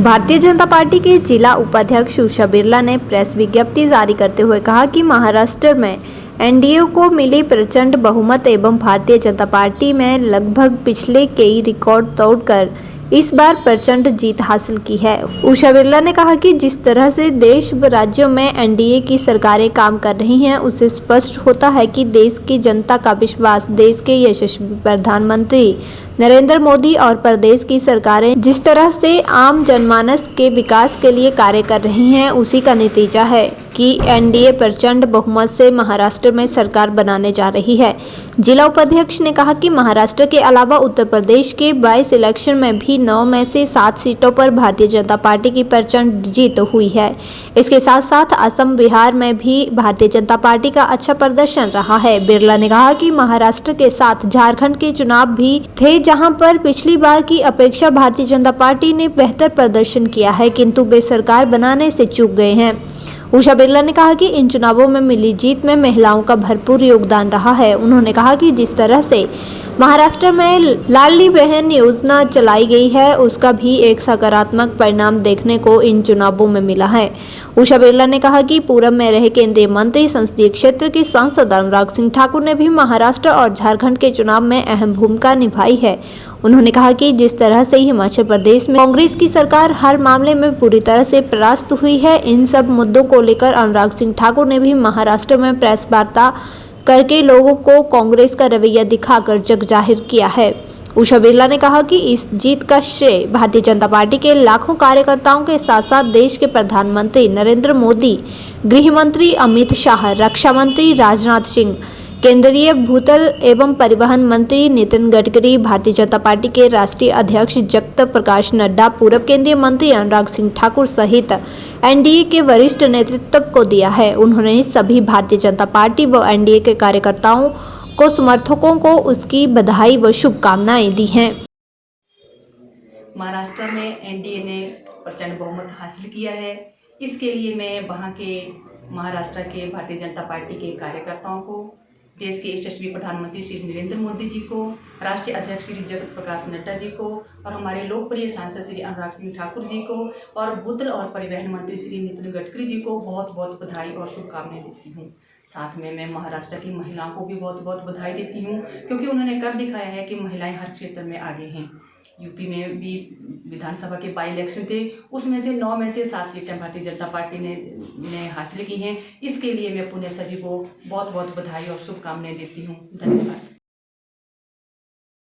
Bharatiya Janata party के जिला उपाध्यक्ष उषा बिरला ने प्रेस विज्ञप्ति जारी करते हुए कहा कि महाराष्ट्र में एनडीए को मिली प्रचंड बहुमत एवं भारतीय जनता पार्टी में लगभग पिछले कई रिकॉर्ड तोड़कर इस बार प्रचंड जीत हासिल की है। उषा बिरला ने कहा कि जिस तरह से देश व राज्यों में एनडीए की सरकारें काम कर रही हैं, उससे स्पष्ट होता है कि देश की जनता का विश्वास देश के यशस्वी प्रधानमंत्री नरेंद्र मोदी और प्रदेश की सरकारें जिस तरह से आम जनमानस के विकास के लिए कार्य कर रही हैं, उसी का नतीजा है कि एनडीए प्रचंड बहुमत से महाराष्ट्र में सरकार बनाने जा रही है। जिला उपाध्यक्ष ने कहा कि महाराष्ट्र के अलावा उत्तर प्रदेश के 22 इलेक्शन में भी 9 में से 7 सीटों पर भारतीय जनता पार्टी की प्रचंड जीत हुई है। इसके साथ साथ असम, बिहार में भी भारतीय जनता पार्टी का अच्छा प्रदर्शन रहा है। बिरला ने कहा कि महाराष्ट्र के साथ झारखंड के चुनाव भी थे, जहां पर पिछली बार की अपेक्षा भारतीय जनता पार्टी ने बेहतर प्रदर्शन किया है, किंतु वे सरकार बनाने से चूक गए हैं। उषा बिरला ने कहा कि इन चुनावों में मिली जीत में महिलाओं का भरपूर योगदान रहा है। उन्होंने कहा कि जिस तरह से महाराष्ट्र में लाडली बहन योजना चलाई गई है, उसका भी एक सकारात्मक परिणाम देखने को इन चुनावों में मिला है। उषा बिरला ने कहा कि पूरब में रहे केंद्रीय मंत्री संसदीय क्षेत्र के सांसद अनुराग सिंह ठाकुर ने भी महाराष्ट्र और झारखंड के चुनाव में अहम भूमिका निभाई है। उन्होंने कहा कि जिस तरह से हिमाचल प्रदेश में कांग्रेस की सरकार हर मामले में पूरी तरह से परास्त हुई है, इन सब मुद्दों को लेकर अनुराग सिंह ठाकुर ने भी महाराष्ट्र में प्रेस वार्ता करके लोगों को कांग्रेस का रवैया दिखाकर जग जाहिर किया है। उषा बिरला ने कहा कि इस जीत का श्रेय भारतीय जनता पार्टी के लाखों कार्यकर्ताओं के साथ साथ देश के प्रधानमंत्री नरेंद्र मोदी, गृह मंत्री अमित शाह, रक्षा मंत्री राजनाथ सिंह, केंद्रीय भूतल एवं परिवहन मंत्री नितिन गडकरी, भारतीय जनता पार्टी के राष्ट्रीय अध्यक्ष जगत प्रकाश नड्डा, पूर्व केंद्रीय मंत्री अनुराग सिंह ठाकुर सहित एनडीए के वरिष्ठ नेतृत्व को दिया है। उन्होंने सभी भारतीय जनता पार्टी व एनडीए के कार्यकर्ताओं को, समर्थकों को उसकी बधाई व शुभकामनाएं दी हैं। महाराष्ट्र में एनडीए ने प्रचंड बहुमत हासिल किया है। इसके लिए मैं वहाँ के महाराष्ट्र के भारतीय जनता पार्टी के कार्यकर्ताओं को, देश के यशस्वी प्रधानमंत्री श्री नरेंद्र मोदी जी को, राष्ट्रीय अध्यक्ष श्री जगत प्रकाश नड्डा जी को और हमारे लोकप्रिय सांसद श्री अनुराग सिंह ठाकुर जी को और भूतल और परिवहन मंत्री श्री नितिन गडकरी जी को बहुत बहुत बधाई और शुभकामनाएं देती हूँ। साथ में मैं महाराष्ट्र की महिलाओं को भी बहुत बहुत बधाई देती हूँ, क्योंकि उन्होंने कर दिखाया है कि महिलाएं हर क्षेत्र में आगे हैं। यूपी में भी विधानसभा के बाई इलेक्शन थे, उसमें से 9 में से 7 सीटें भारतीय जनता पार्टी ने हासिल की हैं। इसके लिए मैं पुनः सभी को बहुत बहुत बधाई और शुभकामनाएं देती हूँ। धन्यवाद।